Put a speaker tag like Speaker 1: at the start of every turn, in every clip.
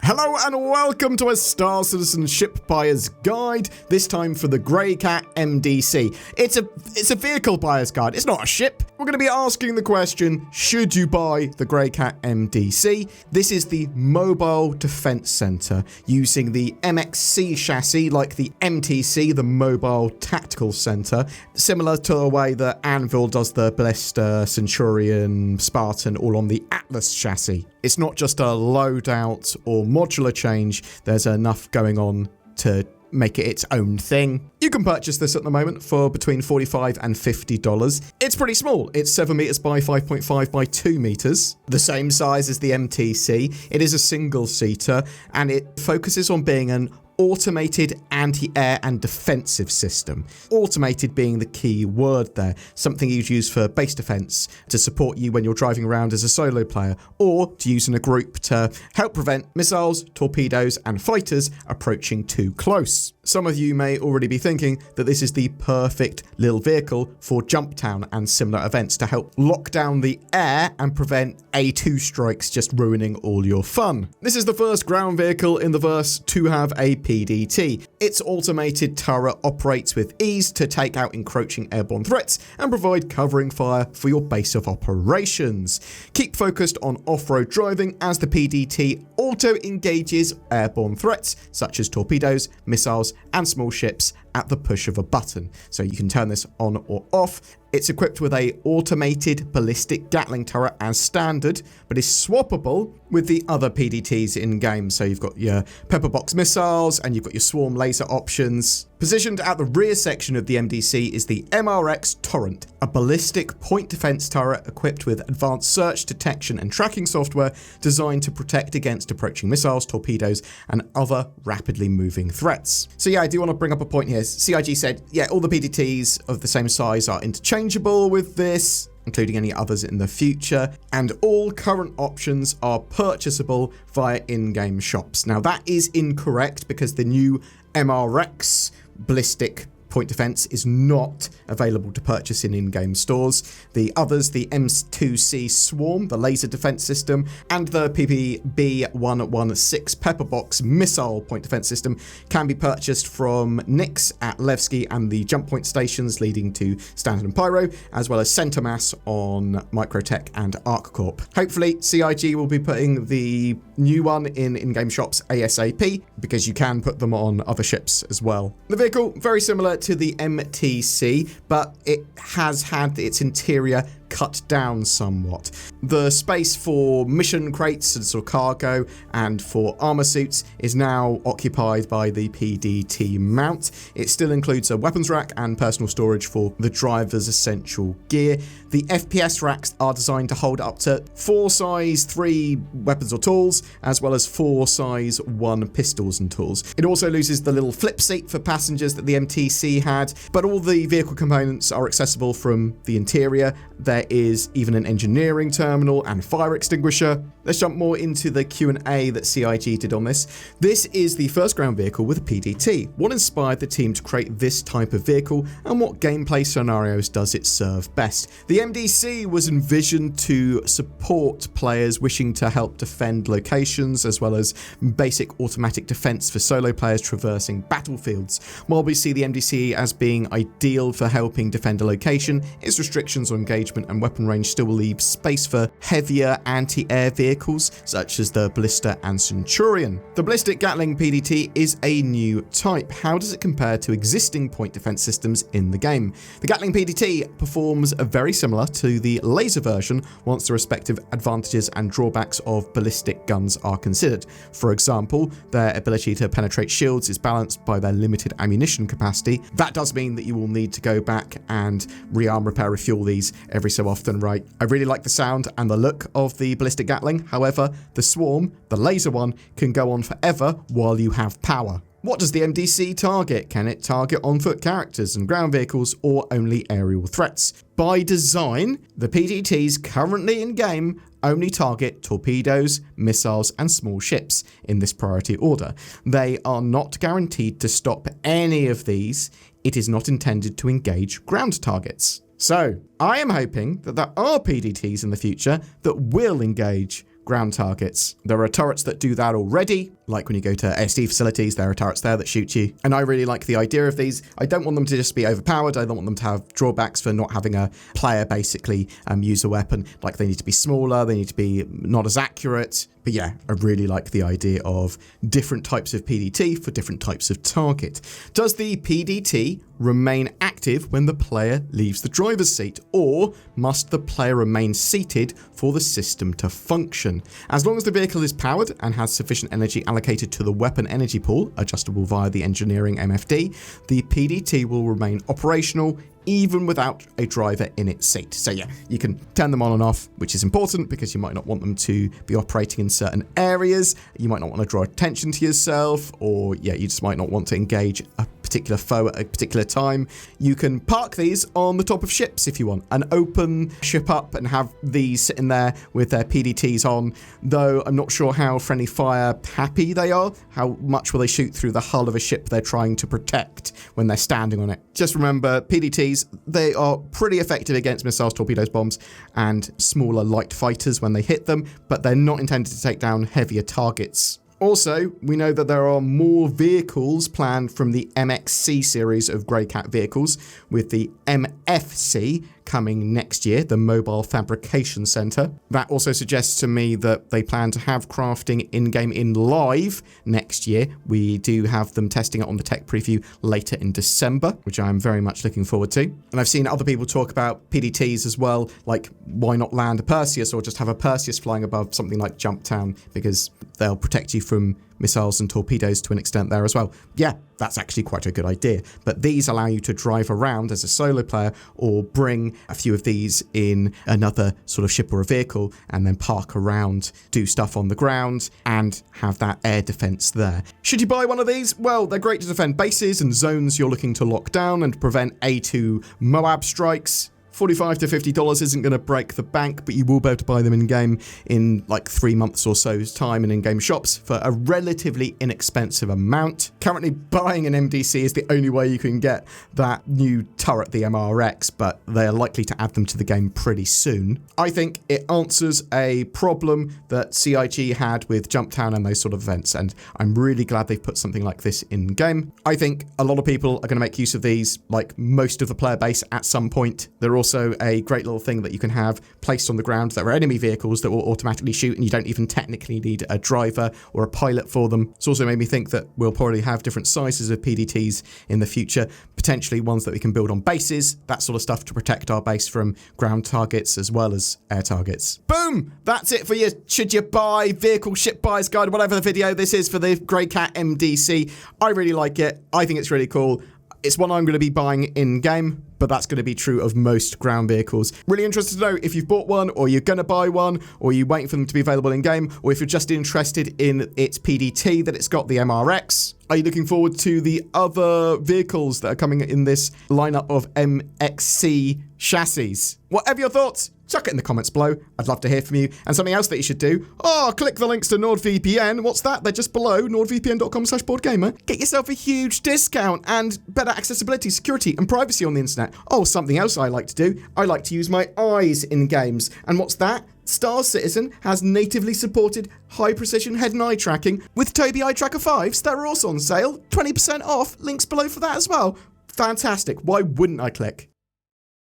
Speaker 1: Hello and welcome to a Star Citizen Ship Buyer's Guide, this time for the Greycat MDC. It's a vehicle buyer's guide, it's not a ship. We're going to be asking the question, should you buy the Greycat MDC? This is the Mobile Defense Center, using the MXC chassis like the MTC, the Mobile Tactical Center, similar to the way that Anvil does the Ballista, Centurion, Spartan, all on the Atlas chassis. It's not just a loadout or modular change, there's enough going on to make it its own thing. You can purchase this at the moment for between $45 and $50. It's pretty small. It's 7 meters by 5.5 by 2 meters, the same size as the MTC. It is a single-seater, and it focuses on being an automated anti-air and defensive system. Automated being the key word there, something you'd use for base defense to support you when you're driving around as a solo player, or to use in a group to help prevent missiles, torpedoes, and fighters approaching too close. Some of you may already be thinking that this is the perfect little vehicle for Jump Town and similar events to help lock down the air and prevent A2 strikes just ruining all your fun. This is the first ground vehicle in the verse to have a PDT. Its automated turret operates with ease to take out encroaching airborne threats and provide covering fire for your base of operations. Keep focused on off-road driving as the PDT auto-engages airborne threats such as torpedoes, missiles, and small ships at the push of a button. So you can turn this on or off. It's equipped with a automated ballistic Gatling turret as standard, but is swappable with the other PDTs in game. So you've got your pepperbox missiles and you've got your swarm laser options. Positioned at the rear section of the MDC is the MRX Torrent, a ballistic point defense turret equipped with advanced search, detection, and tracking software designed to protect against approaching missiles, torpedoes, and other rapidly moving threats. So yeah, I do want to bring up a point here. CIG said, yeah, all the PDTs of the same size are interchangeable with this, including any others in the future, and all current options are purchasable via in-game shops. Now that is incorrect because the new MRX ballistic point defense is not available to purchase in in-game stores. The others, the M2C Swarm, the laser defense system, and the PPB-116 Pepperbox missile point defense system can be purchased from Nix at Levski and the jump point stations leading to Standard and Pyro, as well as Centermass on Microtech and ArcCorp. Hopefully, CIG will be putting the new one in in-game shops ASAP, because you can put them on other ships as well. The vehicle, very similar to the MTC, but it has had its interior cut down somewhat. The space for mission crates and sort of cargo and for armor suits is now occupied by the PDT mount. It still includes a weapons rack and personal storage for the driver's essential gear. The FPS racks are designed to hold up to 4 size 3 weapons or tools, as well as 4 size 1 pistols and tools. It also loses the little flip seat for passengers that the MTC had, but all the vehicle components are accessible from the interior. There is even an engineering terminal and fire extinguisher. Let's jump more into the Q&A that CIG did on this. This is the first ground vehicle with a PDT. What inspired the team to create this type of vehicle, and what gameplay scenarios does it serve best? The MDC was envisioned to support players wishing to help defend locations, as well as basic automatic defense for solo players traversing battlefields. While we see the MDC as being ideal for helping defend a location, its restrictions on engagement and weapon range still leave space for heavier anti-air vehicles such as the Ballista and Centurion. The ballistic Gatling PDT is a new type. How does it compare to existing point defense systems in the game? The Gatling PDT performs very similar to the laser version once the respective advantages and drawbacks of ballistic guns are considered. For example, their ability to penetrate shields is balanced by their limited ammunition capacity. That does mean that you will need to go back and rearm, repair, refuel these every so often, right? I really like the sound and the look of the ballistic Gatling. However, the Swarm, the laser one, can go on forever while you have power. What does the MDC target? Can it target on-foot characters and ground vehicles, or only aerial threats? By design, the PDTs currently in game only target torpedoes, missiles, and small ships in this priority order. They are not guaranteed to stop any of these. It is not intended to engage ground targets. So, I am hoping that there are PDTs in the future that will engage ground targets. There are turrets that do that already, like when you go to ASD facilities, there are turrets there that shoot you. And I really like the idea of these. I don't want them to just be overpowered. I don't want them to have drawbacks for not having a player basically use a weapon. Like they need to be smaller, they need to be not as accurate. But yeah, I really like the idea of different types of PDT for different types of target. Does the PDT remain active when the player leaves the driver's seat, or must the player remain seated for the system to function? As long as the vehicle is powered and has sufficient energy allocated to the weapon energy pool, adjustable via the engineering MFD, the PDT will remain operational even without a driver in its seat. So yeah, you can turn them on and off, which is important because you might not want them to be operating in certain areas. You might not want to draw attention to yourself, or yeah, you just might not want to engage a particular foe at a particular time. You can park these on the top of ships if you want, and open ship up and have these sitting there with their PDTs on, though I'm not sure how friendly fire happy they are. How much will they shoot through the hull of a ship they're trying to protect when they're standing on it? Just remember, PDTs, they are pretty effective against missiles, torpedoes, bombs, and smaller light fighters when they hit them, but they're not intended to take down heavier targets. Also, we know that there are more vehicles planned from the MXC series of Greycat vehicles, with the MFC coming next year, the Mobile Fabrication Center. That also suggests to me that they plan to have crafting in-game in live next year. We do have them testing it on the tech preview later in December, which I'm very much looking forward to. And I've seen other people talk about PDTs as well, like why not land a Perseus or just have a Perseus flying above something like Jumptown, because they'll protect you from missiles and torpedoes to an extent there as well. Yeah, that's actually quite a good idea. But these allow you to drive around as a solo player, or bring a few of these in another sort of ship or a vehicle and then park around, do stuff on the ground, and have that air defense there. Should you buy one of these? Well, they're great to defend bases and zones you're looking to lock down and prevent A2 Moab strikes. $45 to $50 isn't going to break the bank, but you will be able to buy them in-game in like 3 months or so's time in in-game shops for a relatively inexpensive amount. Currently, buying an MDC is the only way you can get that new turret, the MRX, but they're likely to add them to the game pretty soon. I think it answers a problem that CIG had with Jumptown and those sort of events, and I'm really glad they've put something like this in-game. I think a lot of people are going to make use of these, like most of the player base at some point. They're also a great little thing that you can have placed on the ground that are enemy vehicles that will automatically shoot, and you don't even technically need a driver or a pilot for them. It's also made me think that we'll probably have different sizes of PDTs in the future, potentially ones that we can build on bases, that sort of stuff to protect our base from ground targets as well as air targets. Boom! That's it for your should you buy vehicle ship buyer's guide, whatever the video this is for the Greycat MDC. I really like it. I think it's really cool. It's one I'm going to be buying in-game, but that's going to be true of most ground vehicles. Really interested to know if you've bought one, or you're going to buy one, or you're waiting for them to be available in-game, or if you're just interested in its PDT that it's got, the MRX. Are you looking forward to the other vehicles that are coming in this lineup of MXC chassis? Whatever your thoughts, chuck it in the comments below. I'd love to hear from you. And something else that you should do, click the links to NordVPN. What's that? They're just below, nordvpn.com/BoredGamer. Get yourself a huge discount and better accessibility, security, and privacy on the internet. Oh, something else I like to do, I like to use my eyes in games. And what's that? Star Citizen has natively supported high-precision head and eye tracking with Tobii Eye Tracker 5s that are also on sale. 20% off. Links below for that as well. Fantastic. Why wouldn't I click?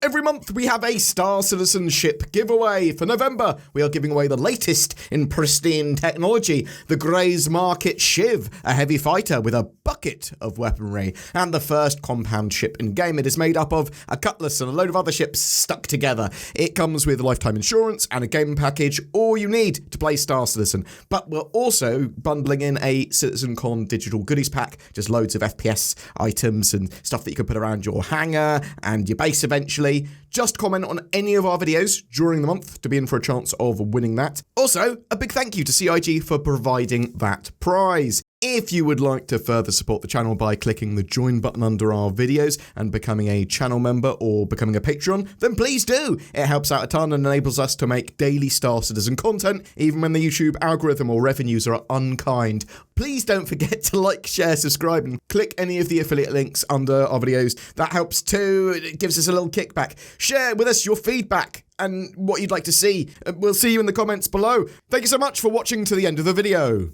Speaker 1: Every month we have a Star Citizen ship giveaway. For November, we are giving away the latest in pristine technology, the Grey's Market Shiv, a heavy fighter with a bucket of weaponry, and the first compound ship in game. It is made up of a cutlass and a load of other ships stuck together. It comes with lifetime insurance and a game package, all you need to play Star Citizen. But we're also bundling in a CitizenCon digital goodies pack, just loads of FPS items and stuff that you can put around your hangar and your base eventually. Just comment on any of our videos during the month to be in for a chance of winning that. Also, a big thank you to CIG for providing that prize. If you would like to further support the channel by clicking the join button under our videos and becoming a channel member or becoming a Patreon, then please do. It helps out a ton and enables us to make daily Star Citizen content, even when the YouTube algorithm or revenues are unkind. Please don't forget to like, share, subscribe, and click any of the affiliate links under our videos. That helps too. It gives us a little kickback. Share with us your feedback and what you'd like to see. We'll see you in the comments below. Thank you so much for watching to the end of the video.